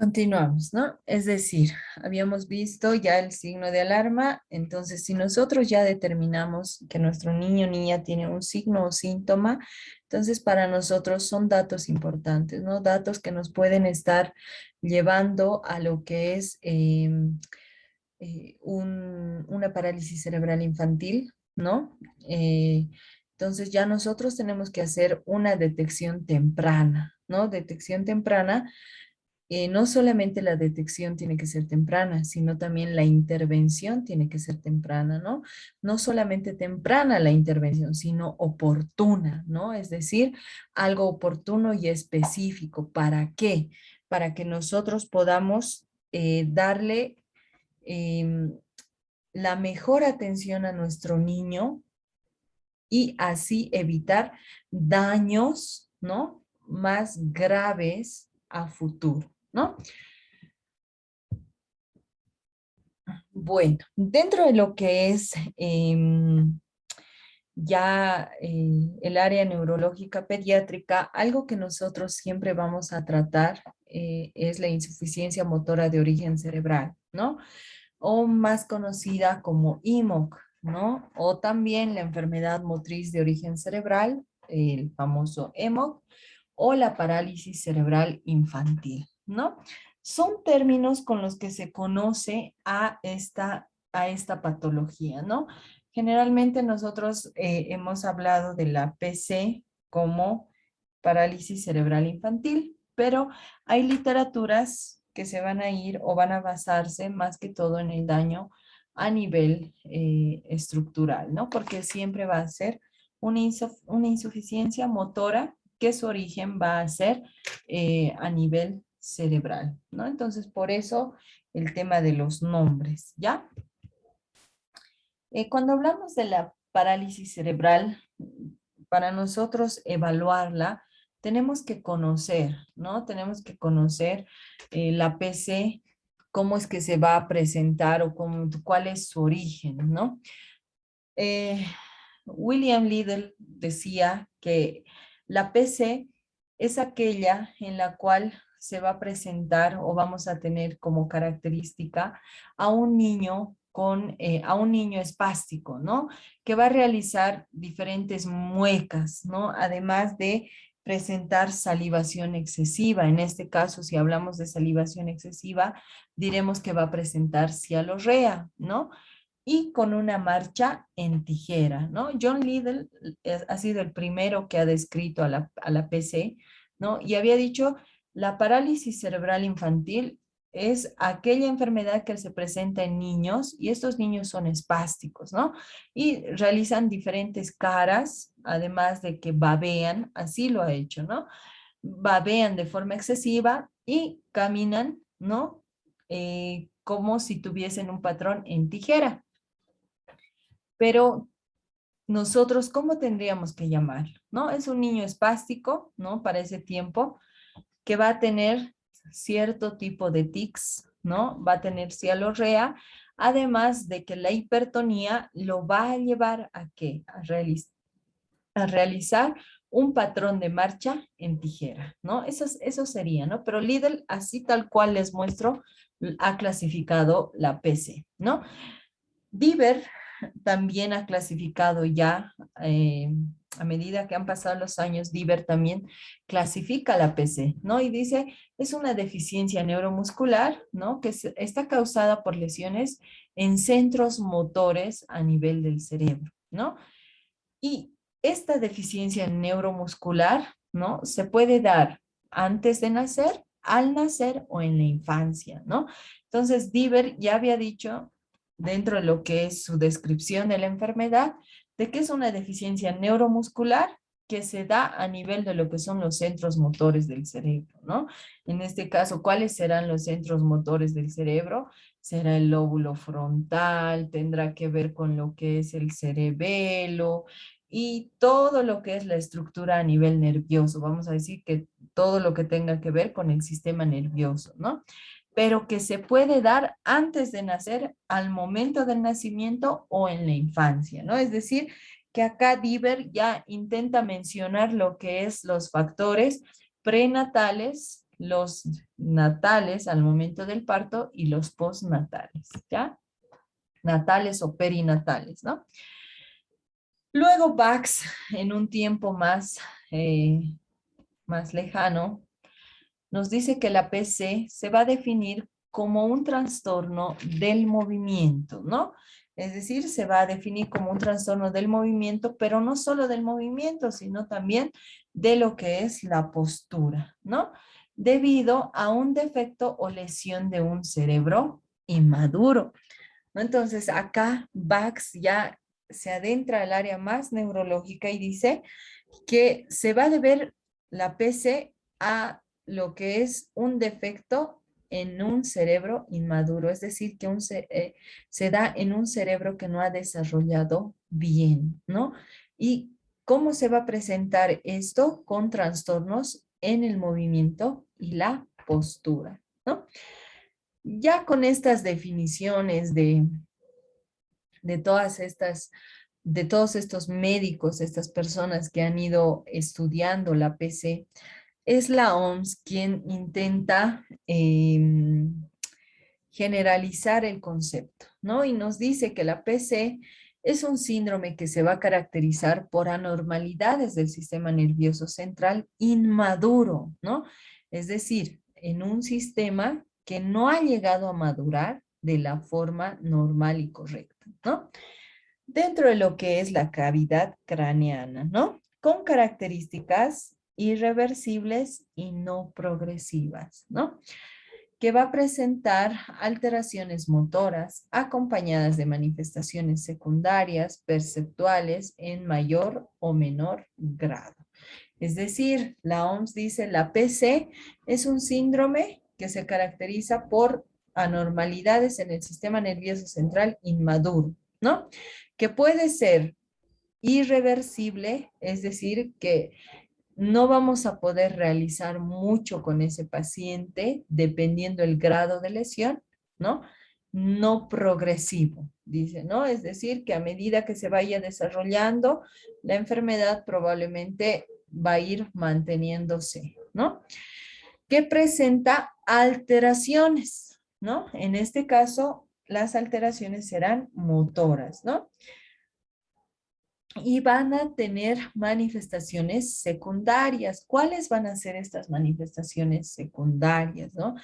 Continuamos, ¿no? Es decir, habíamos visto ya el signo de alarma, entonces si nosotros ya determinamos que nuestro niño o niña tiene un signo o síntoma, entonces para nosotros son datos importantes, ¿no? Datos que nos pueden estar llevando a lo que es una parálisis cerebral infantil, ¿no? Entonces ya nosotros tenemos que hacer una detección temprana, ¿no? Detección temprana, no solamente la detección tiene que ser temprana, sino también la intervención tiene que ser temprana, ¿no? No solamente temprana la intervención, sino oportuna, ¿no? Es decir, algo oportuno y específico. ¿Para qué? Para que nosotros podamos darle em, la mejor atención a nuestro niño y así evitar daños, ¿no? Más graves a futuro, ¿no? Bueno, dentro de lo que es ya el área neurológica pediátrica, algo que nosotros siempre vamos a tratar es la insuficiencia motora de origen cerebral, ¿no? O más conocida como IMOC, ¿no? O también la enfermedad motriz de origen cerebral, el famoso EMOC, o la parálisis cerebral infantil, ¿no? Son términos con los que se conoce a esta patología, ¿no? Generalmente nosotros hemos hablado de la PC como parálisis cerebral infantil, pero hay literaturas que se van a ir o van a basarse más que todo en el daño a nivel estructural, ¿no? Porque siempre va a ser una insuficiencia motora que su origen va a ser a nivel cerebral, ¿no? Entonces, por eso el tema de los nombres, ¿ya? Cuando hablamos de la parálisis cerebral, para nosotros evaluarla, tenemos que conocer, ¿no? Tenemos que conocer la PC, cómo es que se va a presentar o cuál es su origen, ¿no? Eh, William Liddell decía que la PC es aquella en la cual se va a presentar o vamos a tener como característica a un niño a un niño espástico, ¿no? Que va a realizar diferentes muecas, ¿no? Además de presentar salivación excesiva. En este caso, si hablamos de salivación excesiva, diremos que va a presentar cialorrea, ¿no? Y con una marcha en tijera, ¿no? John Liddell ha sido el primero que ha descrito a la PC, ¿no? Y había dicho, la parálisis cerebral infantil es aquella enfermedad que se presenta en niños y estos niños son espásticos, ¿no? Y realizan diferentes caras, además de que babean, así lo ha hecho, ¿no? Babean de forma excesiva y caminan, ¿no? Como si tuviesen un patrón en tijera. Pero nosotros, ¿cómo tendríamos que llamarlo? ¿No? Es un niño espástico, ¿no? Para ese tiempo, que va a tener cierto tipo de tics, ¿no? Va a tener cialorrea, además de que la hipertonía lo va a llevar a qué? A realizar un patrón de marcha en tijera, ¿no? Eso sería, ¿no? Pero Lidl, así tal cual les muestro, ha clasificado la PC, ¿no? Diver también ha clasificado ya, a medida que han pasado los años, Diver también clasifica la PC, ¿no? Y dice, es una deficiencia neuromuscular, ¿no? Que está causada por lesiones en centros motores a nivel del cerebro, ¿no? Y esta deficiencia neuromuscular, ¿no? Se puede dar antes de nacer, al nacer o en la infancia, ¿no? Entonces, Diver ya había dicho, dentro de lo que es su descripción de la enfermedad, de que es una deficiencia neuromuscular que se da a nivel de lo que son los centros motores del cerebro, ¿no? En este caso, ¿cuáles serán los centros motores del cerebro? Será el lóbulo frontal, tendrá que ver con lo que es el cerebelo, y todo lo que es la estructura a nivel nervioso. Vamos a decir que todo lo que tenga que ver con el sistema nervioso, ¿no? Pero que se puede dar antes de nacer, al momento del nacimiento o en la infancia, ¿no? Es decir, que acá Diver ya intenta mencionar lo que es los factores prenatales los natales al momento del parto y los postnatales, ¿ya? Natales o perinatales, ¿no? Luego Bax, en un tiempo más lejano, nos dice que la PC se va a definir como un trastorno del movimiento, ¿no? Es decir, se va a definir como un trastorno del movimiento, pero no solo del movimiento, sino también de lo que es la postura, ¿no? Debido a un defecto o lesión de un cerebro inmaduro, ¿no? Entonces, acá Bax ya se adentra al área más neurológica y dice que se va a deber la PC a lo que es un defecto en un cerebro inmaduro, es decir, que se da en un cerebro que no ha desarrollado bien, ¿no? ¿Y cómo se va a presentar esto? Con trastornos en el movimiento y la postura, ¿no? Ya con estas definiciones de todas estas, de todos estos médicos, estas personas que han ido estudiando la PC, es la OMS quien intenta generalizar el concepto, ¿no? Y nos dice que la PC es un síndrome que se va a caracterizar por anormalidades del sistema nervioso central inmaduro, ¿no? Es decir, en un sistema que no ha llegado a madurar de la forma normal y correcta, ¿no? Dentro de lo que es la cavidad craneana, ¿no? Con características irreversibles y no progresivas, ¿no? Que va a presentar alteraciones motoras acompañadas de manifestaciones secundarias perceptuales en mayor o menor grado. Es decir, la OMS dice la PC es un síndrome que se caracteriza por anormalidades en el sistema nervioso central inmaduro, ¿no? Que puede ser irreversible, es decir, que no vamos a poder realizar mucho con ese paciente dependiendo el grado de lesión, ¿no? No progresivo, dice, ¿no? Es decir, que a medida que se vaya desarrollando, la enfermedad probablemente va a ir manteniéndose, ¿no? Que presenta alteraciones, ¿no? En este caso, las alteraciones serán motoras, ¿no? Y van a tener manifestaciones secundarias. ¿Cuáles van a ser estas manifestaciones secundarias, no?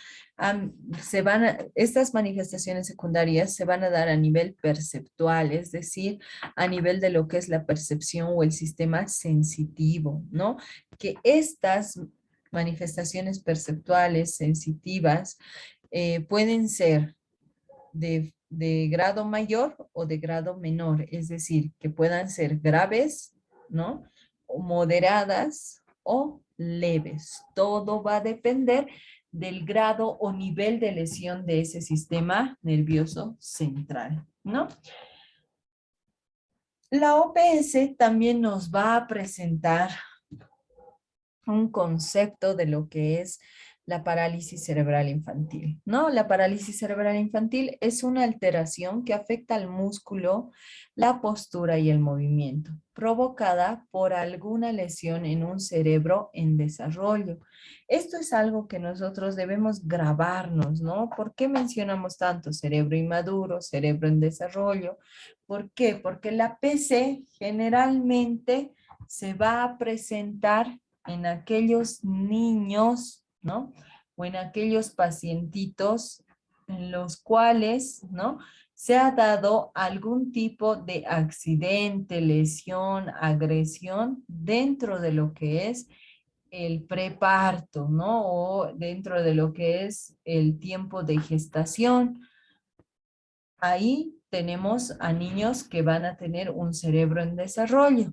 Estas manifestaciones secundarias se van a dar a nivel perceptual, es decir, a nivel de lo que es la percepción o el sistema sensitivo, ¿no? Que estas manifestaciones perceptuales, sensitivas, pueden ser de grado mayor o de grado menor, es decir, que puedan ser graves, ¿no? O moderadas o leves. Todo va a depender del grado o nivel de lesión de ese sistema nervioso central, ¿no? La OPS también nos va a presentar un concepto de lo que es la parálisis cerebral infantil, ¿no? La parálisis cerebral infantil es una alteración que afecta al músculo, la postura y el movimiento, provocada por alguna lesión en un cerebro en desarrollo. Esto es algo que nosotros debemos grabarnos, ¿no? ¿Por qué mencionamos tanto cerebro inmaduro, cerebro en desarrollo? ¿Por qué? Porque la PC generalmente se va a presentar en aquellos niños, ¿no? O en aquellos pacientitos en los cuales, ¿no? Se ha dado algún tipo de accidente, lesión, agresión dentro de lo que es el preparto, ¿no? O dentro de lo que es el tiempo de gestación. Ahí tenemos a niños que van a tener un cerebro en desarrollo.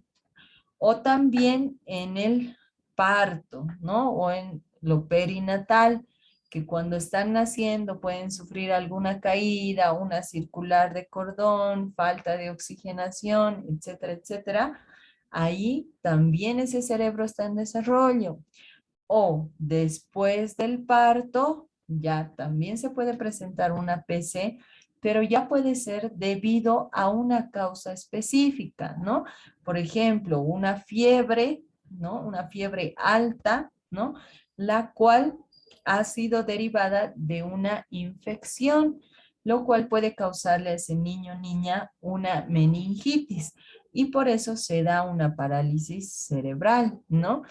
O también en el parto, ¿no? O en lo perinatal, que cuando están naciendo pueden sufrir alguna caída, una circular de cordón, falta de oxigenación, etcétera, etcétera. Ahí también ese cerebro está en desarrollo. O después del parto, ya también se puede presentar una PC, pero ya puede ser debido a una causa específica, ¿no? Por ejemplo, una fiebre, ¿no? Una fiebre alta, ¿no? La cual ha sido derivada de una infección, lo cual puede causarle a ese niño o niña una meningitis y por eso se da una parálisis cerebral, ¿no?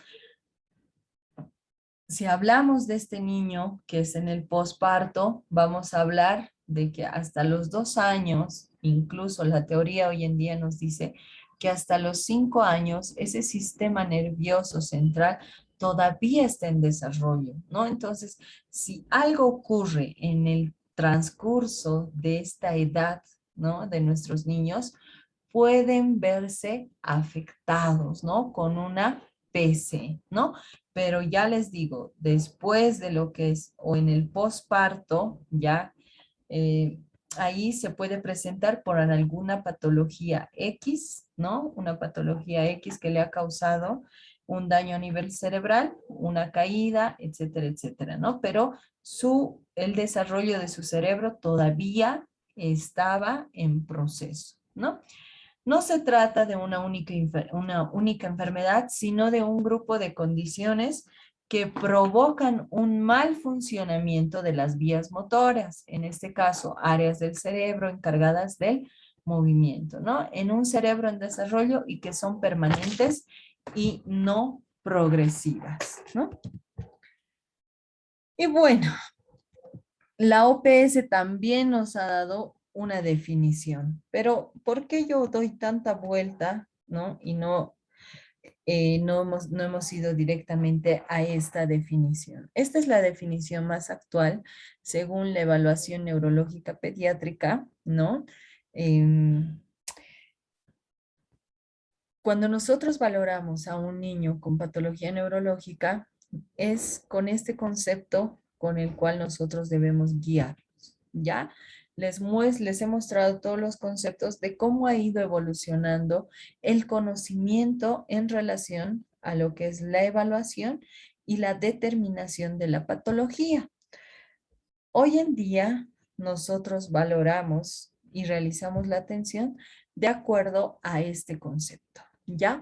Si hablamos de este niño que es en el posparto, vamos a hablar de que hasta los 2 años, incluso la teoría hoy en día nos dice que hasta los 5 años ese sistema nervioso central todavía está en desarrollo, ¿no? Entonces, si algo ocurre en el transcurso de esta edad, ¿no? De nuestros niños, pueden verse afectados, ¿no? Con una PC, ¿no? Pero ya les digo, después de lo que es, o en el posparto, ya eh, ahí se puede presentar por alguna patología X, ¿no? Una patología X que le ha causado un daño a nivel cerebral, una caída, etcétera, etcétera, ¿no? Pero el desarrollo de su cerebro todavía estaba en proceso, ¿no? No se trata de una única enfermedad, sino de un grupo de condiciones que provocan un mal funcionamiento de las vías motoras, en este caso, áreas del cerebro encargadas del movimiento, ¿no? En un cerebro en desarrollo y que son permanentes y no progresivas, ¿no? Y bueno, la OPS también nos ha dado una definición, pero ¿por qué yo doy tanta vuelta, no? Y no hemos ido directamente a esta definición. Esta es la definición más actual según la evaluación neurológica pediátrica, ¿no? Em, Cuando nosotros valoramos a un niño con patología neurológica, es con este concepto con el cual nosotros debemos guiarlos, ¿ya? Les he mostrado todos los conceptos de cómo ha ido evolucionando el conocimiento en relación a lo que es la evaluación y la determinación de la patología. Hoy en día, nosotros valoramos y realizamos la atención de acuerdo a este concepto, ¿ya?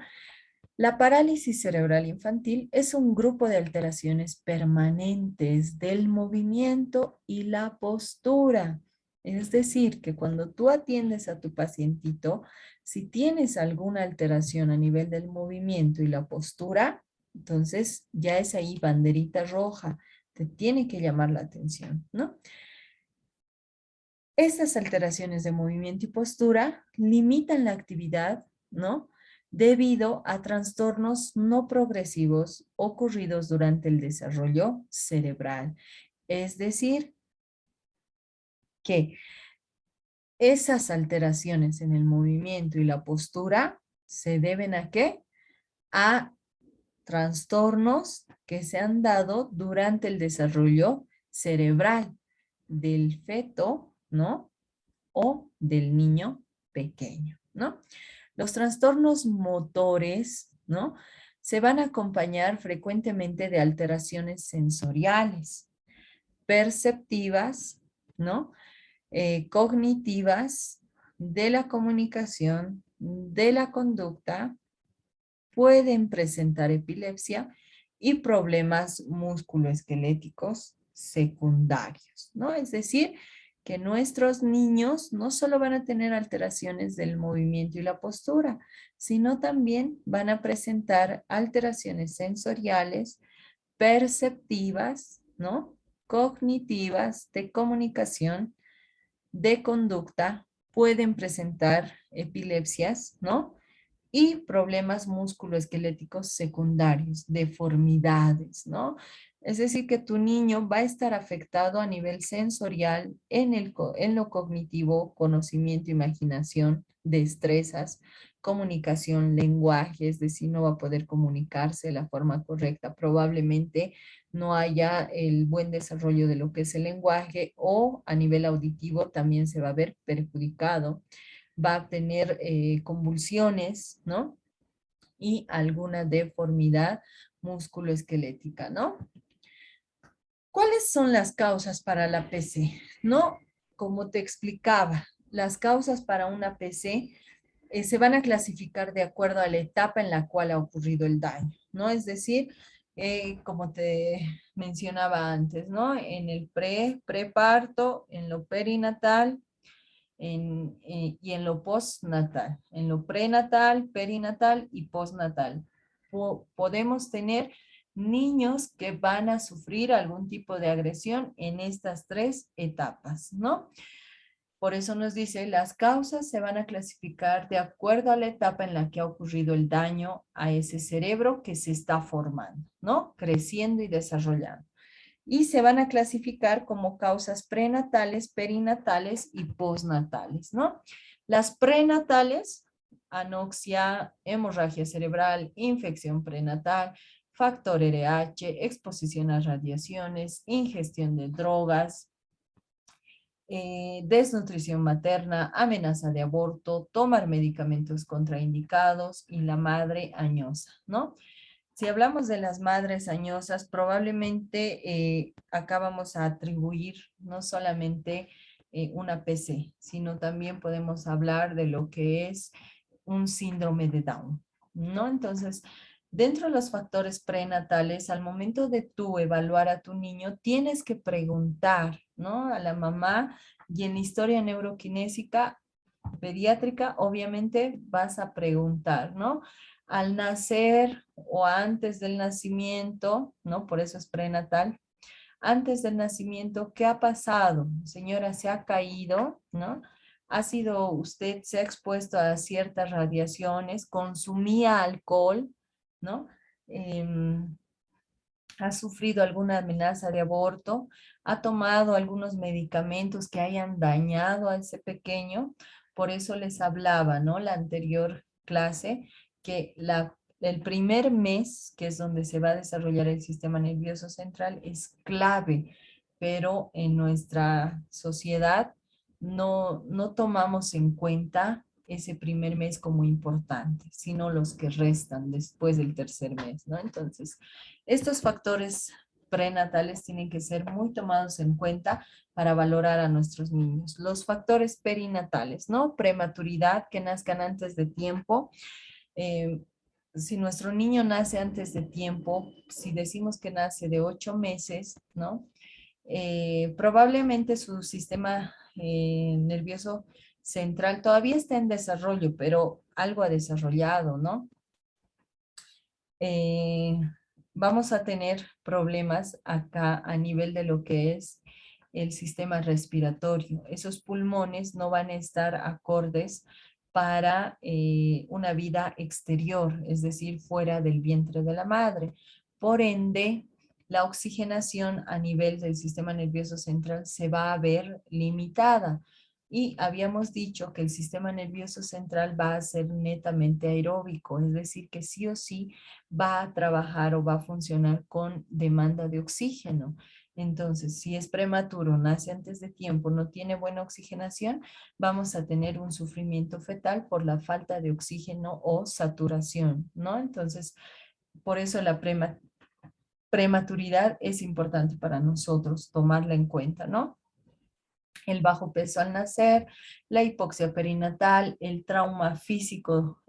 La parálisis cerebral infantil es un grupo de alteraciones permanentes del movimiento y la postura. Es decir, que cuando tú atiendes a tu pacientito, si tienes alguna alteración a nivel del movimiento y la postura, entonces ya es ahí banderita roja, te tiene que llamar la atención, ¿no? Estas alteraciones de movimiento y postura limitan la actividad, ¿no? Debido a trastornos no progresivos ocurridos durante el desarrollo cerebral. Es decir, que esas alteraciones en el movimiento y la postura se deben ¿a qué? A trastornos que se han dado durante el desarrollo cerebral del feto, ¿no? O del niño pequeño, ¿no? Los trastornos motores, ¿no? Se van a acompañar frecuentemente de alteraciones sensoriales, perceptivas, ¿no? Cognitivas, de la comunicación, de la conducta, pueden presentar epilepsia y problemas musculoesqueléticos secundarios, ¿no? Es decir, que nuestros niños no solo van a tener alteraciones del movimiento y la postura, sino también van a presentar alteraciones sensoriales, perceptivas, ¿no? Cognitivas, de comunicación, de conducta, pueden presentar epilepsias, ¿no? Y problemas musculoesqueléticos secundarios, deformidades, ¿no? Es decir, que tu niño va a estar afectado a nivel sensorial, en lo cognitivo, conocimiento, imaginación, destrezas, comunicación, lenguaje, es decir, no va a poder comunicarse de la forma correcta. Probablemente no haya el buen desarrollo de lo que es el lenguaje o a nivel auditivo también se va a ver perjudicado, va a tener convulsiones, ¿no? Y alguna deformidad musculoesquelética, ¿no? ¿Cuáles son las causas para la PC? No, como te explicaba, las causas para una PC se van a clasificar de acuerdo a la etapa en la cual ha ocurrido el daño, ¿no? Es decir, como te mencionaba antes, ¿no? En el preparto, en lo perinatal, y en lo postnatal, en lo prenatal, perinatal y postnatal. Podemos tener niños que van a sufrir algún tipo de agresión en estas tres etapas, ¿no? Por eso nos dice, las causas se van a clasificar de acuerdo a la etapa en la que ha ocurrido el daño a ese cerebro que se está formando, ¿no? Creciendo y desarrollando. Y se van a clasificar como causas prenatales, perinatales y postnatales, ¿no? Las prenatales, anoxia, hemorragia cerebral, infección prenatal, factor RH, exposición a radiaciones, ingestión de drogas, desnutrición materna, amenaza de aborto, tomar medicamentos contraindicados y la madre añosa, ¿no? Si hablamos de las madres añosas, probablemente acá vamos a atribuir no solamente una PC, sino también podemos hablar de lo que es un síndrome de Down, ¿no? Entonces, dentro de los factores prenatales, al momento de tú evaluar a tu niño, tienes que preguntar, ¿no? A la mamá, y en la historia neuroquinésica pediátrica, obviamente vas a preguntar, ¿no? Al nacer o antes del nacimiento, ¿no? Por eso es prenatal. Antes del nacimiento, ¿qué ha pasado? Señora, se ha caído, ¿no? Ha sido usted, se ha expuesto a ciertas radiaciones, consumía alcohol, ¿no? Em, ha sufrido alguna amenaza de aborto, ha tomado algunos medicamentos que hayan dañado a ese pequeño. Por eso les hablaba, ¿no? La anterior clase, que el primer mes, que es donde se va a desarrollar el sistema nervioso central, es clave, pero en nuestra sociedad no tomamos en cuenta ese primer mes como importante, sino los que restan después del tercer mes, ¿no? Entonces, estos factores prenatales tienen que ser muy tomados en cuenta para valorar a nuestros niños. Los factores perinatales, ¿no? Prematuridad, que nazcan antes de tiempo. Eh, si nuestro niño nace antes de tiempo, si decimos que nace de 8 meses, ¿no? Probablemente su sistema nervioso central todavía está en desarrollo, pero algo ha desarrollado, ¿no? eh, vamos a tener problemas acá a nivel de lo que es el sistema respiratorio. Esos pulmones no van a estar acordes para una vida exterior, es decir, fuera del vientre de la madre. Por ende, la oxigenación a nivel del sistema nervioso central se va a ver limitada. Y habíamos dicho que el sistema nervioso central va a ser netamente aeróbico, es decir, que sí o sí va a trabajar o va a funcionar con demanda de oxígeno. Entonces, si es prematuro, nace antes de tiempo, no tiene buena oxigenación, vamos a tener un sufrimiento fetal por la falta de oxígeno o saturación, ¿no? Entonces, por eso la prematuridad es importante para nosotros tomarla en cuenta, ¿no? El bajo peso al nacer, la hipoxia perinatal, el trauma físico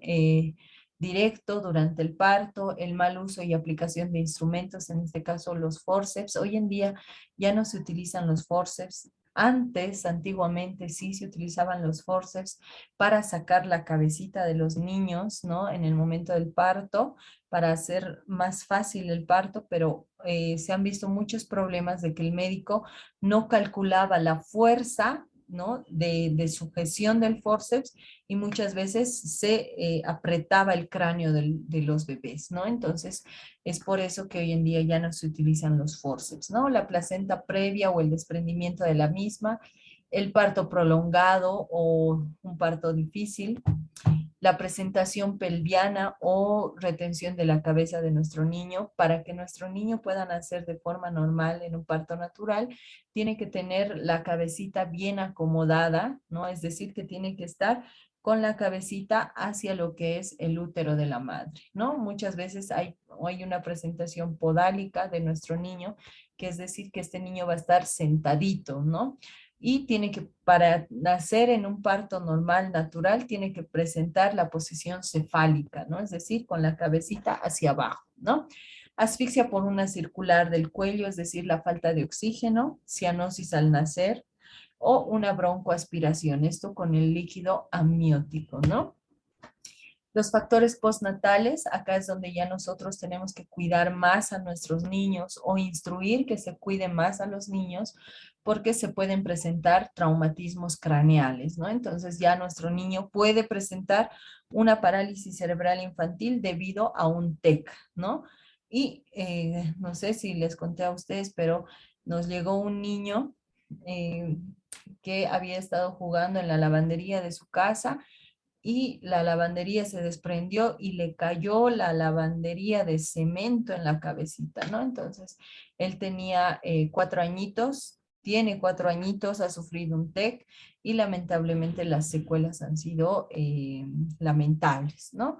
directo durante el parto, el mal uso y aplicación de instrumentos, en este caso los forceps. Hoy en día ya no se utilizan los forceps. Antes, antiguamente, sí se utilizaban los forceps para sacar la cabecita de los niños, ¿no? En el momento del parto, para hacer más fácil el parto, pero se han visto muchos problemas de que el médico no calculaba la fuerza, ¿no? de sujeción del forceps y muchas veces se apretaba el cráneo de los bebés, ¿no? Entonces, es por eso que hoy en día ya no se utilizan los forceps, ¿no? La placenta previa o el desprendimiento de la misma, el parto prolongado o un parto difícil, la presentación pelviana o retención de la cabeza de nuestro niño. Para que nuestro niño pueda nacer de forma normal en un parto natural, tiene que tener la cabecita bien acomodada, ¿no? Es decir, que tiene que estar con la cabecita hacia lo que es el útero de la madre, ¿no? Muchas veces hay una presentación podálica de nuestro niño, que es decir, que este niño va a estar sentadito, ¿no? Y tiene que, para nacer en un parto normal, natural, tiene que presentar la posición cefálica, ¿no? Es decir, con la cabecita hacia abajo, ¿no? asfixia por una circular del cuello, es decir, la falta de oxígeno, cianosis al nacer, o una broncoaspiración, esto con el líquido amniótico, ¿no? Los factores postnatales, acá es donde ya nosotros tenemos que cuidar más a nuestros niños o instruir que se cuide más a los niños porque se pueden presentar traumatismos craneales, ¿no? Entonces ya nuestro niño puede presentar una parálisis cerebral infantil debido a un TEC, ¿no? Y no sé si les conté a ustedes, pero nos llegó un niño que había estado jugando en la lavandería de su casa y la lavandería se desprendió y le cayó la lavandería de cemento en la cabecita, ¿no? Entonces, él tenía 4 añitos, tiene 4 añitos, ha sufrido un TEC y lamentablemente las secuelas han sido lamentables, ¿no?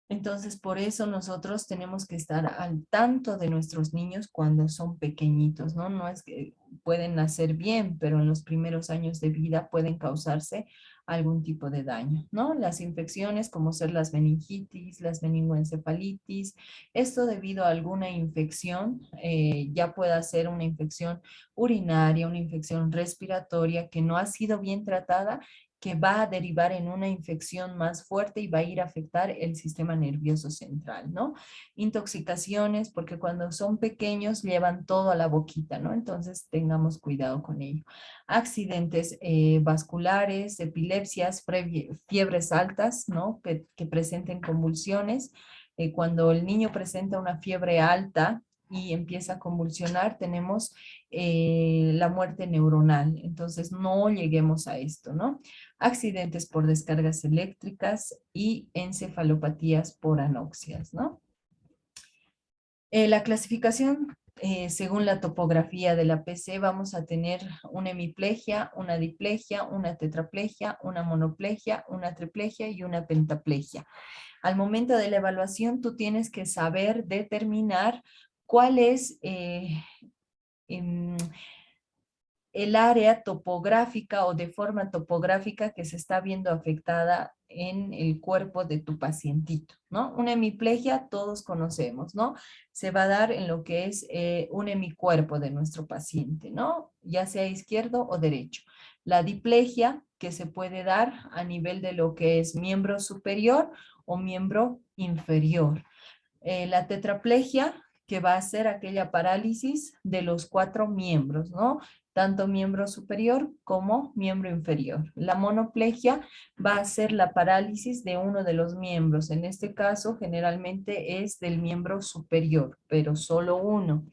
Entonces, por eso nosotros tenemos que estar al tanto de nuestros niños cuando son pequeñitos, ¿no? No es que pueden nacer bien, pero en los primeros años de vida pueden causarse algún tipo de daño, ¿no? Las infecciones como ser las meningitis, las meningoencefalitis, esto debido a alguna infección, ya pueda ser una infección urinaria, una infección respiratoria que no ha sido bien tratada, que va a derivar en una infección más fuerte y va a ir a afectar el sistema nervioso central, ¿no? Intoxicaciones, porque cuando son pequeños llevan todo a la boquita, ¿no? Entonces tengamos cuidado con ello. Accidentes vasculares, epilepsias, fiebres altas, ¿no? Que presenten convulsiones. Cuando el niño presenta una fiebre alta y empieza a convulsionar, tenemos la muerte neuronal. Entonces no lleguemos a esto, ¿no? Accidentes por descargas eléctricas y encefalopatías por anoxias, ¿no? La clasificación, según la topografía de la PC, vamos a tener una hemiplegia, una diplegia, una tetraplegia, una monoplegia, una triplegia y una pentaplegia. Al momento de la evaluación, tú tienes que saber determinar cuál es el área topográfica o de forma topográfica que se está viendo afectada en el cuerpo de tu pacientito, ¿no? Una hemiplegia todos conocemos, ¿no? Se va a dar en lo que es un hemicuerpo de nuestro paciente, ¿no? Ya sea izquierdo o derecho. La diplegia que se puede dar a nivel de lo que es miembro superior o miembro inferior. La tetraplegia, que va a ser aquella parálisis de los 4 miembros, ¿no? Tanto miembro superior como miembro inferior. La monoplegia va a ser la parálisis de uno de los miembros. En este caso, generalmente es del miembro superior, pero solo uno.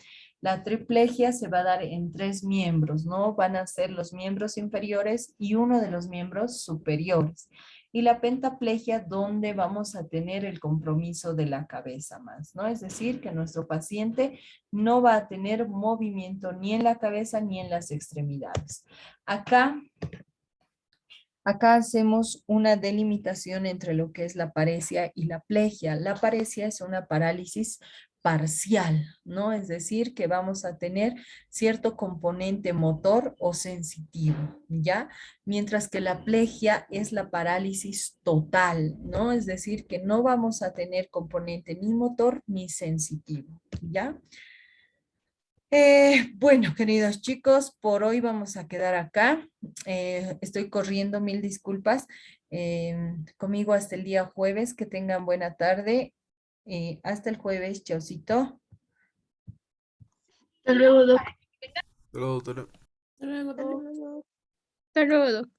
La triplegia se va a dar en 3 miembros, ¿no? Van a ser los miembros inferiores y uno de los miembros superiores. Y la pentaplegia, donde vamos a tener el compromiso de la cabeza más, ¿no? Es decir, que nuestro paciente no va a tener movimiento ni en la cabeza ni en las extremidades. Acá hacemos una delimitación entre lo que es la paresia y la plegia. La paresia es una parálisis parcial, ¿no? Es decir, que vamos a tener cierto componente motor o sensitivo, ¿ya? Mientras que la plegia es la parálisis total, ¿no? Es decir, que no vamos a tener componente ni motor ni sensitivo, ¿ya? Bueno, queridos chicos, por hoy vamos a quedar acá. Estoy corriendo, mil disculpas. Conmigo hasta el día jueves. Que tengan buena tarde. Hasta el jueves, chaucito. Hasta luego, Doc. Hasta luego, doctora. Hasta luego, Doc. Hasta luego, Doc.